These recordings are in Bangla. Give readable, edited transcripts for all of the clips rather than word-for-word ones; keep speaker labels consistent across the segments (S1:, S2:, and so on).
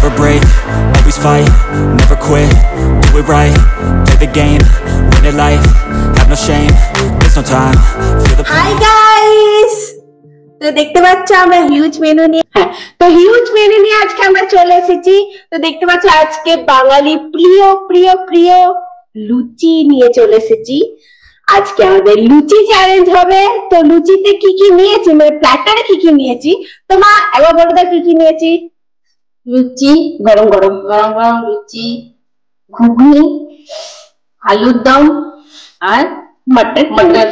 S1: never break, always fight, never quit, do it right, play the game, win it life, have no shame, there's no time, feel the pain.
S2: Hi guys! তো দেখতে পাচ্ছ আমরা হিউজ মেনু নিয়ে আজকে আমরা চলে এসেছি। তো দেখতে পাচ্ছ আজকে বাঙালি প্রিয় প্রিয় প্রিয় লুচি নিয়ে চলে এসেছি। আজকে আমাদের লুচি চ্যালেঞ্জ হবে। তো লুচিতে কি কি নিয়েছি, মানে প্ল্যাটারে কি কি নিয়েছি, তো মা একবার বলো তো কি কি নিয়েছি। লুচি, গরম গরম গরম গরম লুচি, ঘুগনি, আলুর দম আর মটর পনির।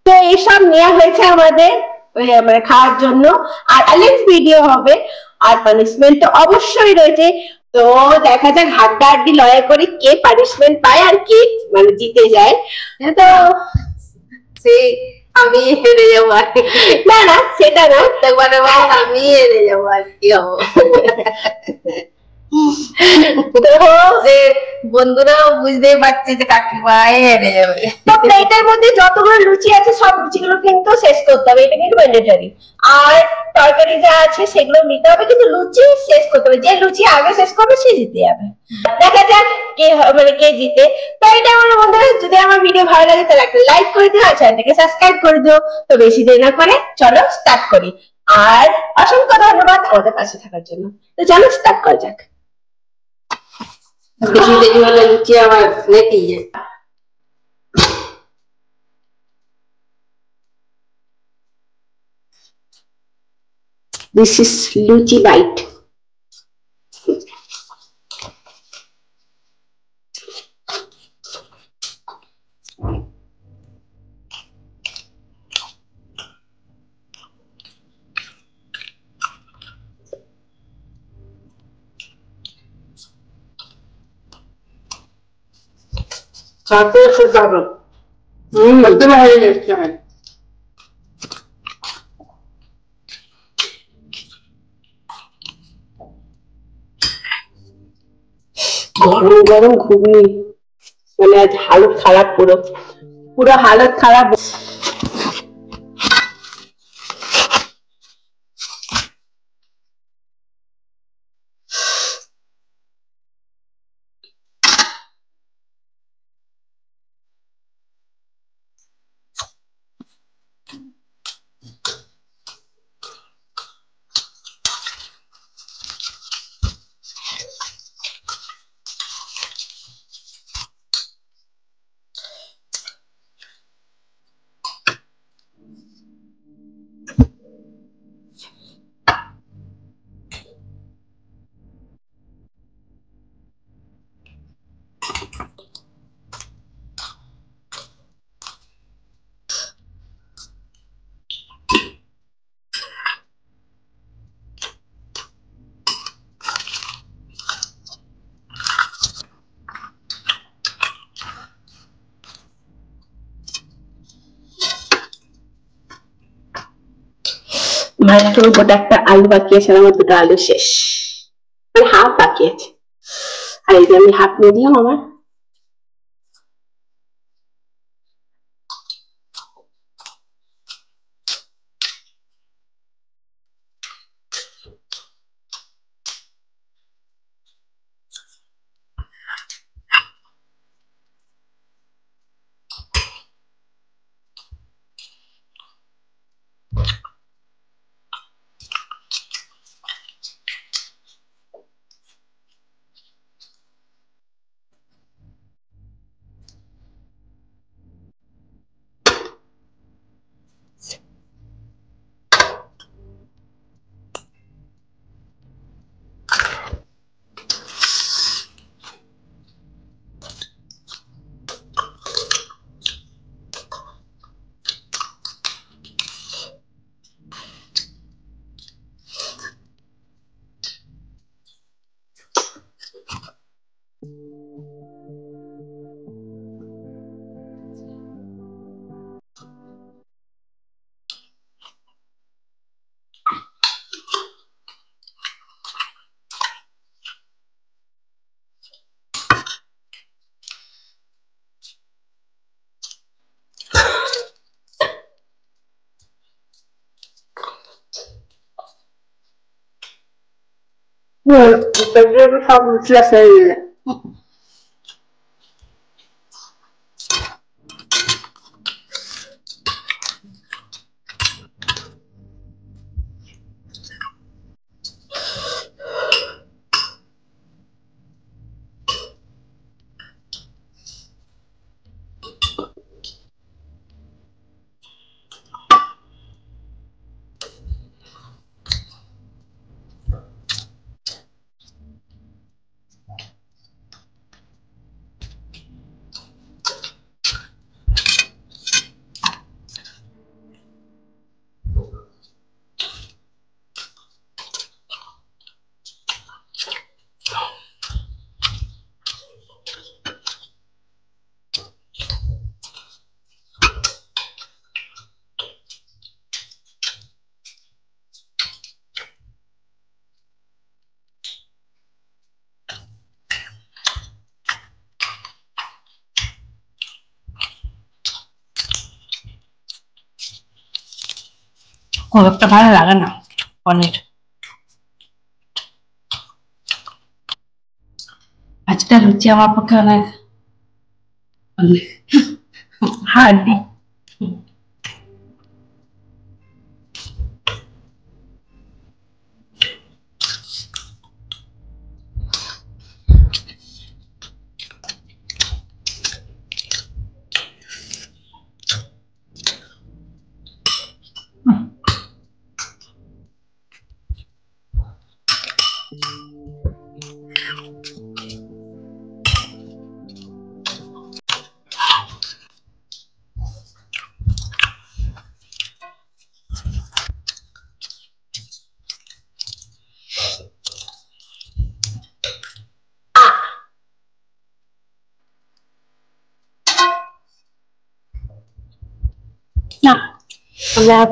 S2: তো এইসব নেওয়া হয়েছে আমাদের মানে খাওয়ার জন্য। আর চ্যালেঞ্জ ভিডিও হবে আর পানিশমেন্ট তো অবশ্যই রয়েছে। তো দেখা যাক হাড্ডাহাড্ডি লড়াই করে কে পানিশমেন্ট পায় আর কে মানে জিতে যায়। তো আমি হেরে যাবো আর না না সেটা না, একবারে আমি হেরে যাবো আর কি হবো। বন্ধুরাও বুঝতেই পারছে যে কাকিমা হেরে যাবে। তো প্লেটের মধ্যে যতগুলো লুচি আছে সব লুচিগুলো কিন্তু শেষ করতে হবে, এটা কিন্তু ম্যান্ডেটরি। আর তরকারি যা আছে সেগুলো নিতে হবে, কিন্তু লুচি শেষ করতে হবে। যে লুচি আগে শেষ করবে সে জিতে যাবে। দেখা যাক কে মানে কে জিতে। তো এটা আমার বন্ধুরা, যদি আমার ভিডিও ভালো লাগে তাহলে একটা লাইক করে দিও আর চ্যানেলটাকে সাবস্ক্রাইব করে দিও। তো বেশি দেরি না করে চলো স্টার্ট করি। আর অসংখ্য ধন্যবাদ আমাদের পাশে থাকার জন্য। তো চলো স্টার্ট করা যাক। বেশি দেরি হলে লুচি আবার লেটেই যায়। This is Luchi Bite. Sate se daban. Este la hay en el channel. গরম গরম ঘুগনি, মানে আজ হালত খারাপ, পুরো পুরো হালত খারাপ। মায়ের উপরটা একটা আলু বাকি আছে, আমার দুটো আলু শেষ, মানে হাফ বাকি আছে। আর এই যে আমি হাফ নিয়ে দিলাম আমার। সব মশলা হয়ে গেলে খুব একটা ভালো লাগে না পনির। আজটা লুচি আমার পক্ষে অনেক হার্ডি।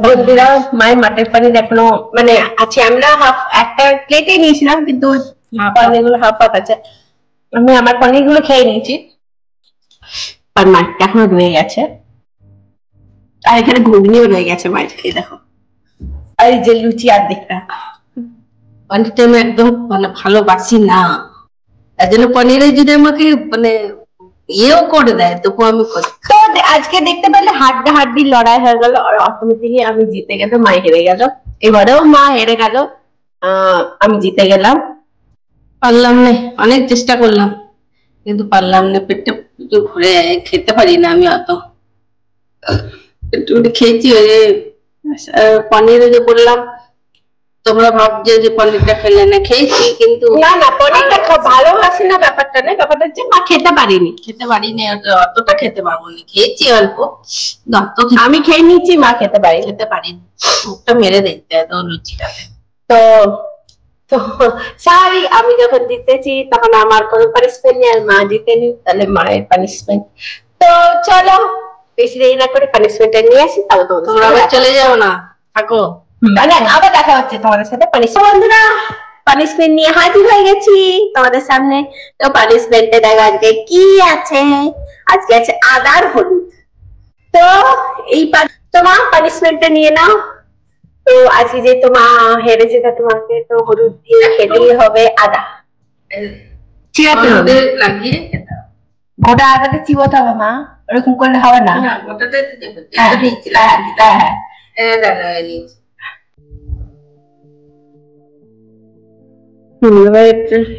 S2: বন্ধুরা মায়ের মাটন পনির এখনো মানে আছে, আমরা হাফ একটা প্লেটে নিয়েছিলাম কিন্তু পনির গুলো হাফ হাফ আছে। আমি আমার পনির গুলো খেয়ে নিয়েছি আর মাছটা এখনো রয়ে গেছে, আর এখানে ঘুগনিও রয়ে গেছে মায়ের, খেয়ে দেখো। আর এই যে লুচি আর দেখটা পনিরটা আমি একদম মানে ভালোবাসি না, তার জন্য পনিরের যদি আমাকে মানে ইয়েও করে দেয় তবু আমি করি। তো আজকে দেখতে পেলে হাড্ডি লড়াই হয়ে গেল, আর অটোমেটিকলি আমি জিতে গেল, মা হেরে গেল। এবারেও মা হেরে গেল, আমি জিতে গেলাম। পারলাম না, অনেক চেষ্টা করলাম কিন্তু পারলাম না, পেটটা ঘুরে খেতে পারি না আমি অত। একটু খেয়েছি ওই যে পনিরে যে বললাম, তোমরা ভাবছো যে পনিরটা খেলে না, খেয়েছি কিন্তু না না পনিরটা ভালোবাসি না, ব্যাপারটা না, ব্যাপারটা হচ্ছে মা খেতে পারিনি অতটা খেতে পারবো না, খেয়েছি অল্প, আমি খেয়ে নিচ্ছি, মা খেতে পারিনি, মুখটা মেরে দেখতে হয় তো লুচিটাতে। তো তো সরি, আমি যখন জিতেছি তখন আমার কোনো পানিশমেন্ট নেই, আর মা জিতেনি তাহলে মায়ের পানিশমেন্ট। তো চলো বেশি দেরি না করে পানিশমেন্টটা নিয়ে আসি, তবে তোমরা আবার চলে যাও না, থাকো, আবার দেখা হচ্ছে তোমাদের সাথে। বন্ধুরা পানিশমেন্ট নিয়ে হাজির হয়ে গেছি তোমাদের সামনে। তো পানিশমেন্টে দেখো আজকে কি আছে, আজকে আছে আদার হলুদ। তো এই তোমার পানিশমেন্টটা নিয়ে নাও। তো আজকে যে তোমার হেরেছে তা তোমাকে তো হলুদ দিয়ে খেতেই হবে আদা, চিবাতে হবে, লাগিয়ে গোটা আদাটা চিবাতে হবে মা, ওরকম করলে হবে না, গোটাতে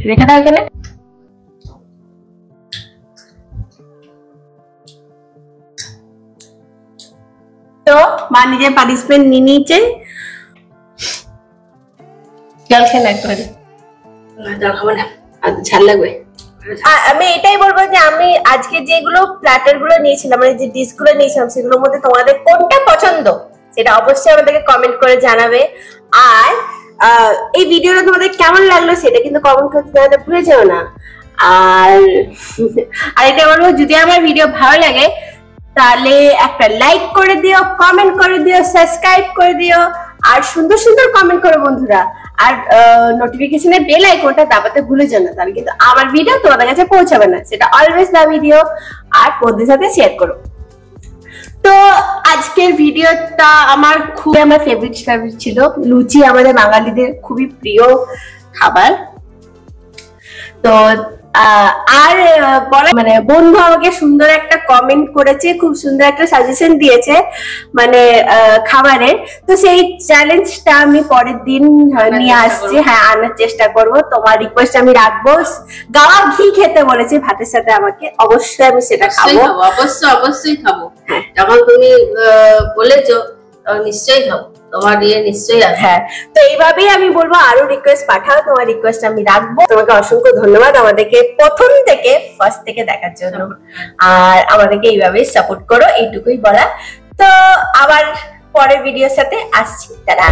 S2: রেখে দাও এখানে। তো মা নিজের পানিশমেন্ট নিয়ে নিয়েছে, জল খেয়ে না একটু, জল খাবো না, ঝাল লাগবে। আমি এটাই বলবো যে আমি আজকে যেগুলো প্ল্যাটার গুলো নিয়েছিলাম, মানে যে ডিশ গুলো নিয়েছিলাম, সেগুলোর মধ্যে তোমাদের কোনটা পছন্দ সেটা অবশ্যই আমাদেরকে কমেন্ট করে জানাবে। আর এই ভিডিওটা তোমাদের কেমন লাগলো সেটা কিন্তু কমেন্ট করতে জানাতে ভুলে যেও না। আর এটা বলবো, যদি আমার ভিডিও ভালো লাগে তাহলে একটা লাইক করে দিও, কমেন্ট করে দিও, সাবস্ক্রাইব করে দিও, আর সুন্দর সুন্দর কমেন্ট করো বন্ধুরা। আর নোটিফিকেশনের বেল আইকনটা দাবাতে ভুলে যেও না, তাহলে কিন্তু আমার ভিডিও তোমাদের কাছে পৌঁছাবে না। সেটা অলওয়েজ দা ভিডিও, আর বন্ধুদের সাথে শেয়ার করো। তো আজকের ভিডিওটা আমার খুবই ফেভারিট ছিল। লুচি আমাদের বাঙালিদের খুবই প্রিয় খাবার। তো আর বলা মানে বন্ধু আমাকে সুন্দর একটা কমেন্ট করেছে, খুব সুন্দর একটা সাজেশন দিয়েছে মানে খাবারের। তো সেই চ্যালেঞ্জটা আমি পরের দিন নিয়ে আসছি, হ্যাঁ আনার চেষ্টা করব। তোমার রিকোয়েস্ট আমি রাখবো। গাওয়া ঘি খেতে বলেছে ভাতের সাথে আমাকে, অবশ্যই আমি সেটা খাবো।
S3: অবশ্যই খাবো। যখন তুমি বলেছো নিশ্চয়ই খাবো, তোমার নিশ্চয়ই আছে।
S2: হ্যাঁ, তো এইভাবেই আমি বলবো আরো রিকোয়েস্ট পাঠাও, তোমার রিকোয়েস্ট আমি রাখবো। তোমাকে অসংখ্য ধন্যবাদ আমাদেরকে প্রথম থেকে ফার্স্ট থেকে দেখার জন্য, আর আমাদেরকে এইভাবেই সাপোর্ট করো, এইটুকুই বলা। তো আবার পরের ভিডিওর সাথে আসছি, টাটা।